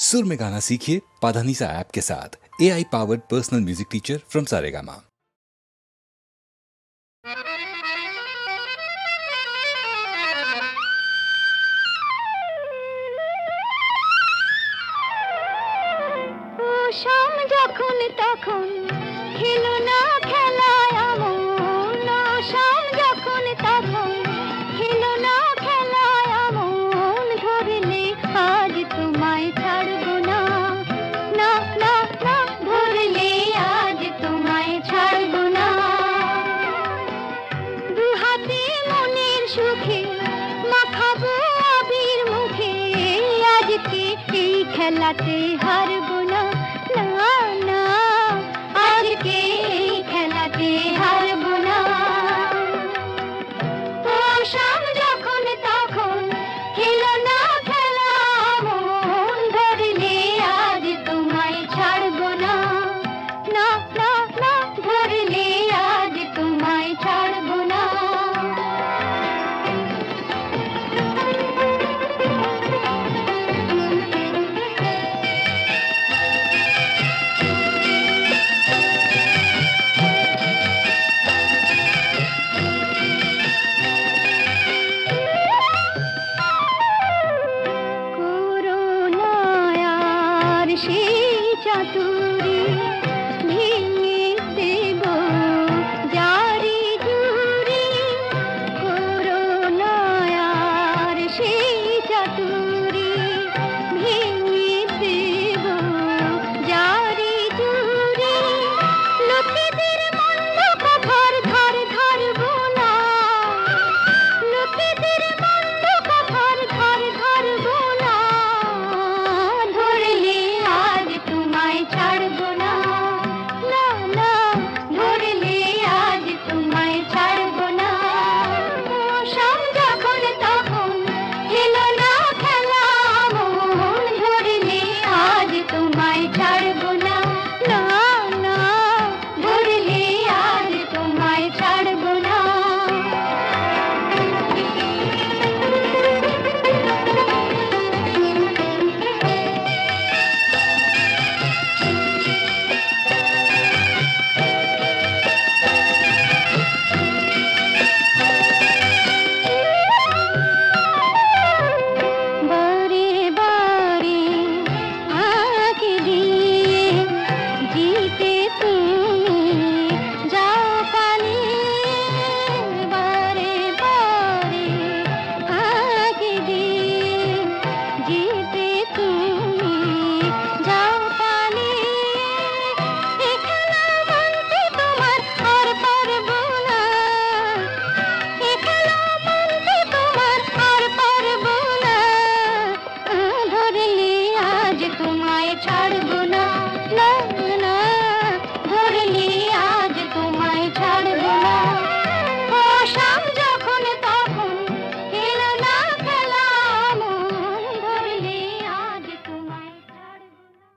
सुर में गाना सीखिए पाधानीसा ऐप के साथ। AI powered personal music teacher from Saregama. শাম যখন তখন খেলো না খেলায় আমন, শাম যখন তখন খেলো না খেলায় আমন, ধরলে আজ তোমায় ছাড়বো না, না না না, ধরলে আজ তোমায় ছাড়বো না। দু হাতে মনের সুখে মাখাবো আবির মুখে, আজকে এই খেলাতে হারবো না, না না, আজকে এই খেলাতে হারবো না। ও শাম যখন তখন খেলো না খেলা মন, ধরলে আজ তোমায় ছাড়বো না, না না না, ধরলে আজ তোমায় ছাড়বো না। চাতুরি ভেঙে দেব জারি জুরি, করোনা আর সেই চাতুরি ভেঙে দেব জারি জুরি, লোকেদের মন্দ কথার ধার ধরবো না, লোকেদের মন্দ কথার ধার ধরবো না, ধরলে আজ তোমায় ছাড়বো না, না না, ধরলে আজ তোমায় ছাড়বো না। ও শাম যখন তখন খেলো না খেলা মন, ধরলে আজ তোমায় ছাড়বো না, না না, ধরলে আজ তোমায় ছাড়বো না। বারে বারে আঁকি দিয়ে জিতে তুমি যাও পালিয়ে, বারে বারে আঁকি দিয়ে জিতে তুমি যাও পালিয়ে, এ খেলা মানতে তোমার আর পারবো না, এ খেলা মানতে তোমার আর পারবো না, ধরলে আজ তোমায় ছাড়বো না, না না, ধরলে আজ তোমায় ছাড়বো না। ও শাম যখন তখন খেলো না খেলা মন, ধরলে আজ তোমায় ছাড়বো না।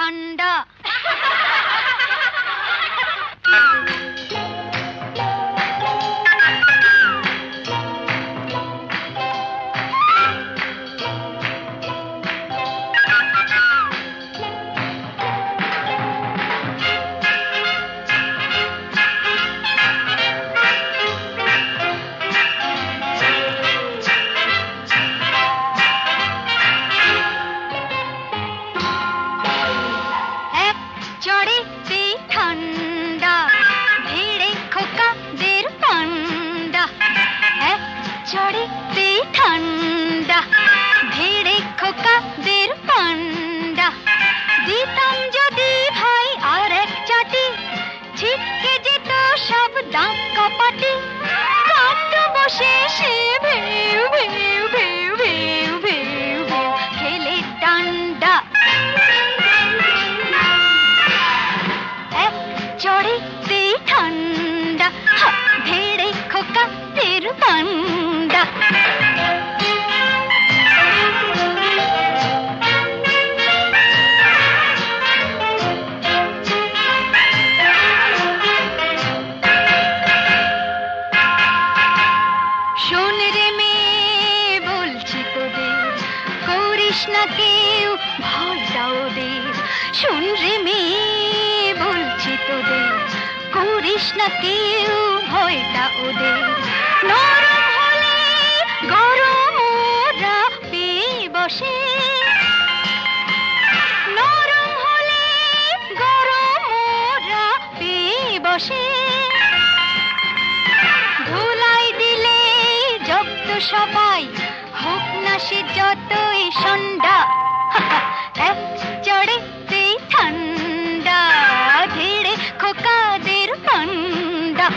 ঠান্ডা। সবাই হোক না সে যতই সন্ধ্যা, এক চড়েতেই ঠান্ডা, ধীরে খোকাদের পান্ডা।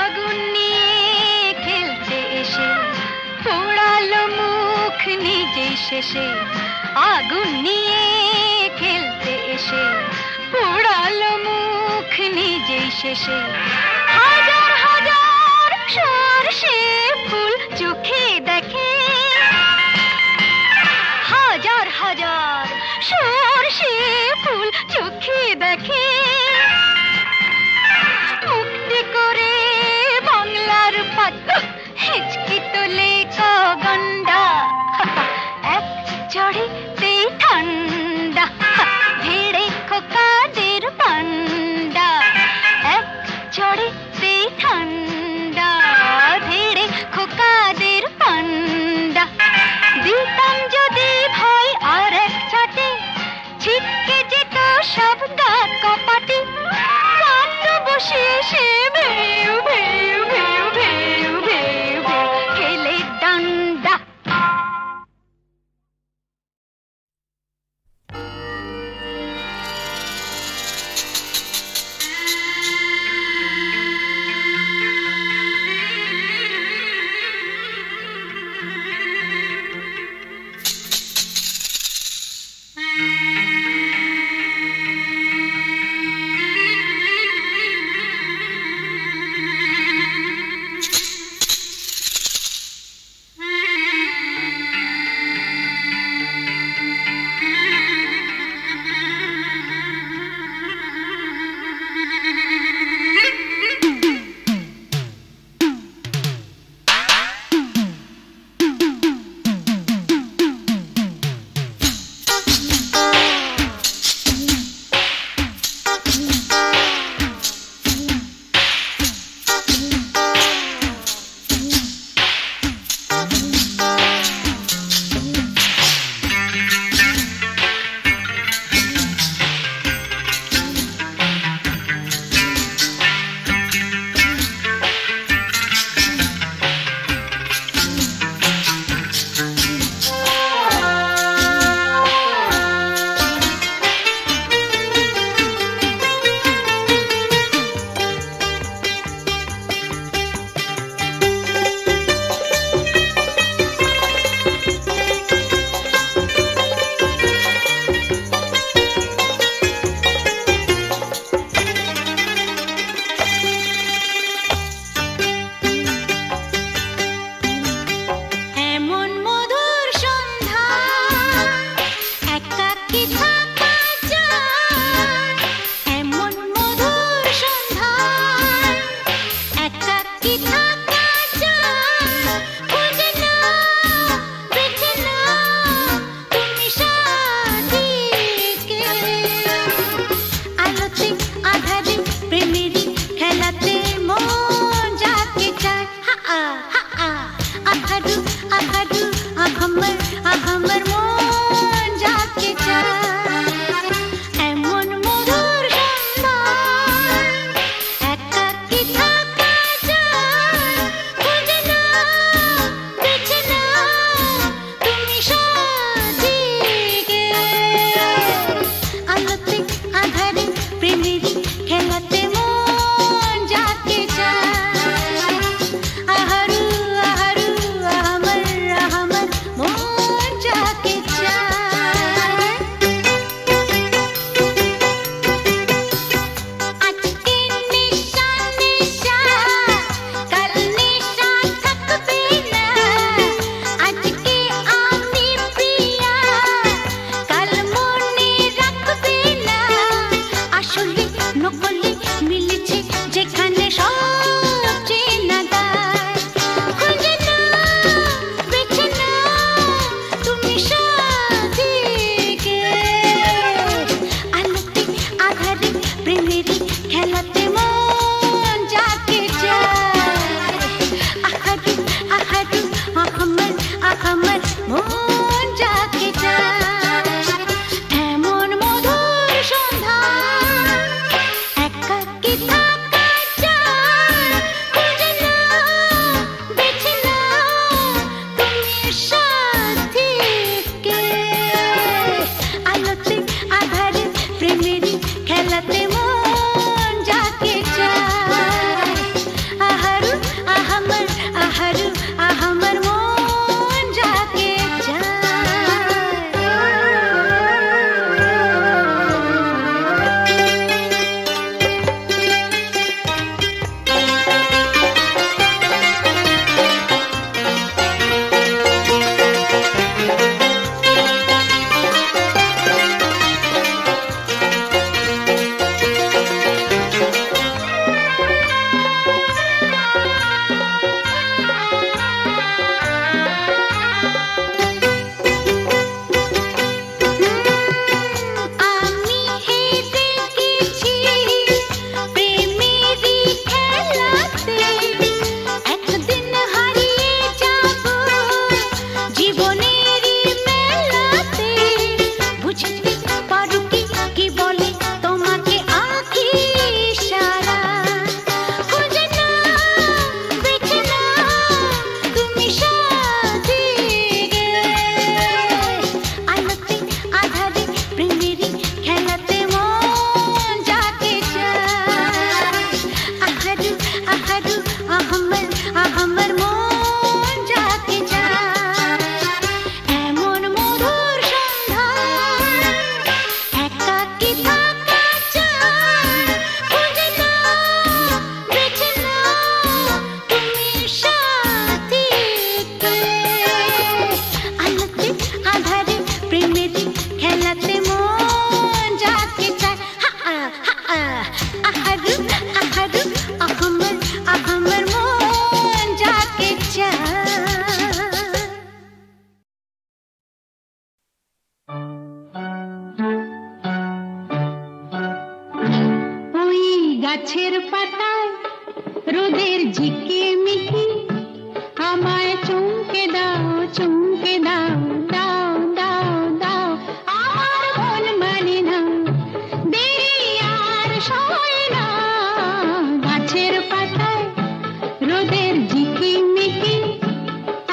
আগুন নিয়ে খেলতে এসে পোড়ালো মুখ নিজেই শেষে, আগুন নিয়ে খেলতে এসে পোড়ালো মুখ নিজেই শেষে। হাজার হাজার সরষে ফুল চোখে দেখে, হাজার হাজার সরষে ফুল চোখে দেখে, মুক্তি করে বাংলার পাত হিচকি তোলে গন্ডা, এক চড়েতেই ঠান্ডা, ধীরে খোকাদের পান্ডা, এক চড়েতেই ঠান্ডা, ধীরে খোকাদের পান্ডা। দিতাম যদি ভাই আর এক ছাটে, ছিটকে যেত সব গা কপাটে, কান্দ বসে সে ভেউ ভেউ ভেউ ভেউ ভেউ ভেউ খেলে ডান্ডা। গাছের পাতায় রোদের ঝিকিমিকি আমায় চমকে দাও চমকে দাও দাও দাও দাও আমার মন মানে না দেরি আর সয় না গাছের পাতায় রোদের ঝিকিমিকি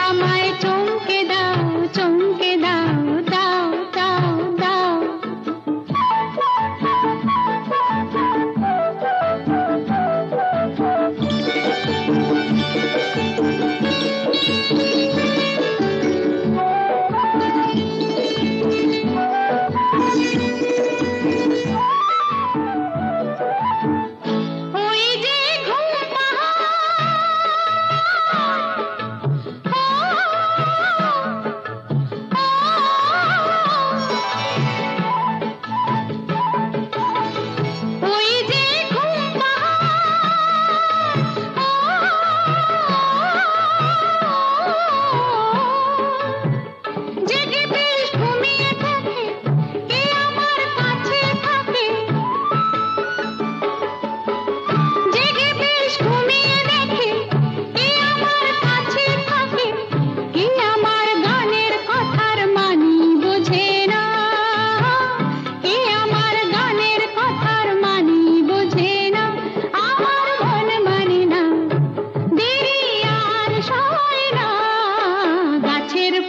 আমায় চমকে দাও চমকে দাও দাও দাও দাও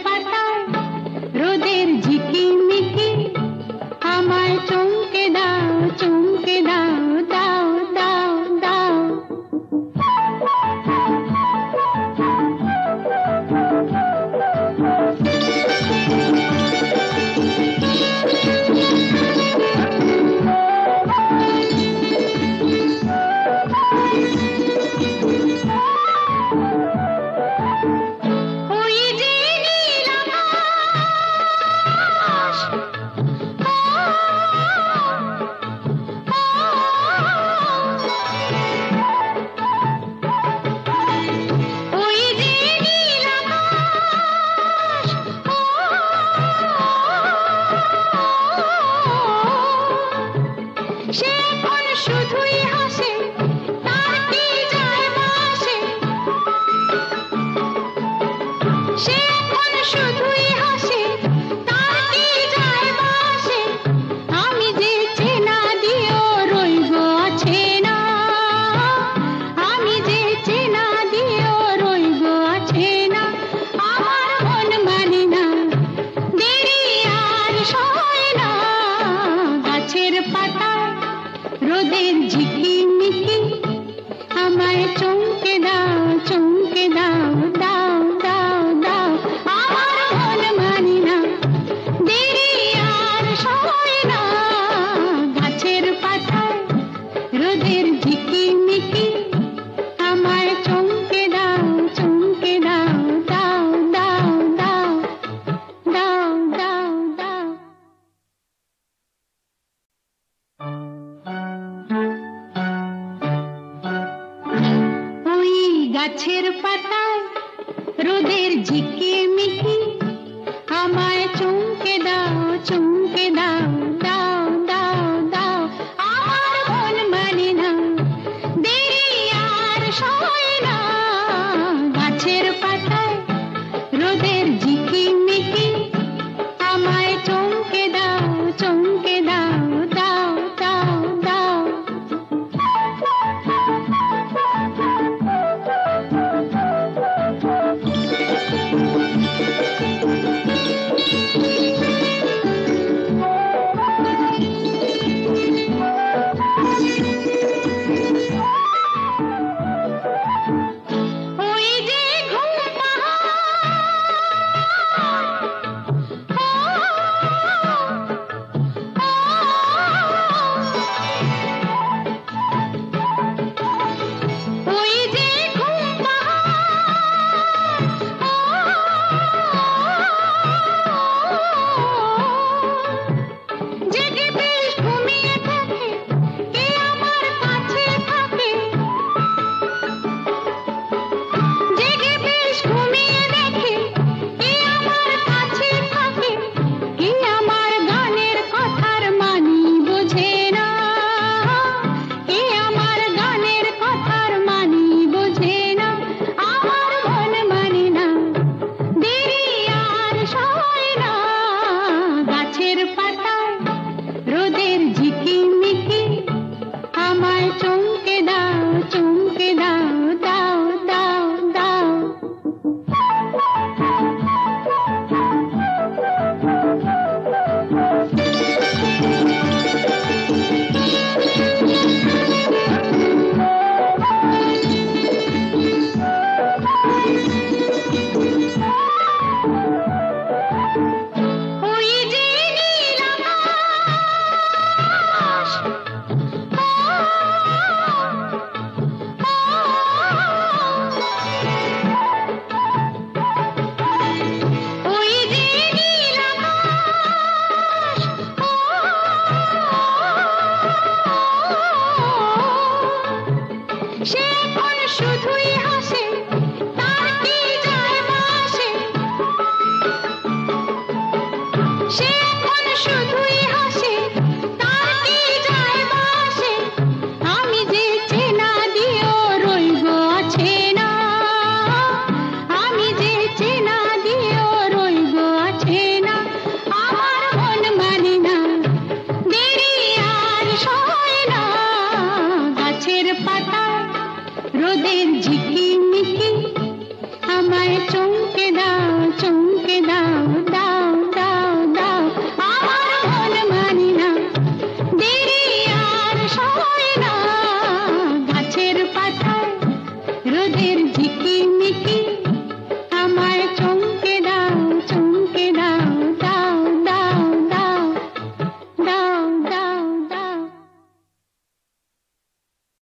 পাতায় রোদের ঝিকিমিকি আমায় চমকে দাও চমকে দাও দাও দাও দাও শুধুই হাসে তার কি যায় বাসে সে এখন শুধুই হাসে তার কি যায় বাসে আমি যে চেনা দিও রইব আছে না আমি যে চেনা দিও রইব আছে না আমার মন মানে না দেরি আর সয় না গাছের পাতায় রোদের ঝিকিমিকি আমায় চমকে দাও চমকে দাও দাও দাও দাও আমার মন মানি না দেরি আর সয় না গাছের পাতায় রোদের ঝিকিমিকি আমায় চমকে দাও চমকে দাও দাও দাও দাও দাও দাও দাও গাছের পাতায় রোদের ঝিকিমিকি আমায় চমকে দাও চমকে দাও দাও দাও দাও আমার মন মানে না দেরি আর সয় না গাছের পাতায় রোদের ঝিকিমিকি আমায় চমকে দাও চমকে দাও দাও দাও দাও ওই যে ঘুম পাহাড় দাও দাও দাও দাও আমার মন মানে না দেরি আর সয় না গাছের পাতায় রোদের ঝিকিমিকি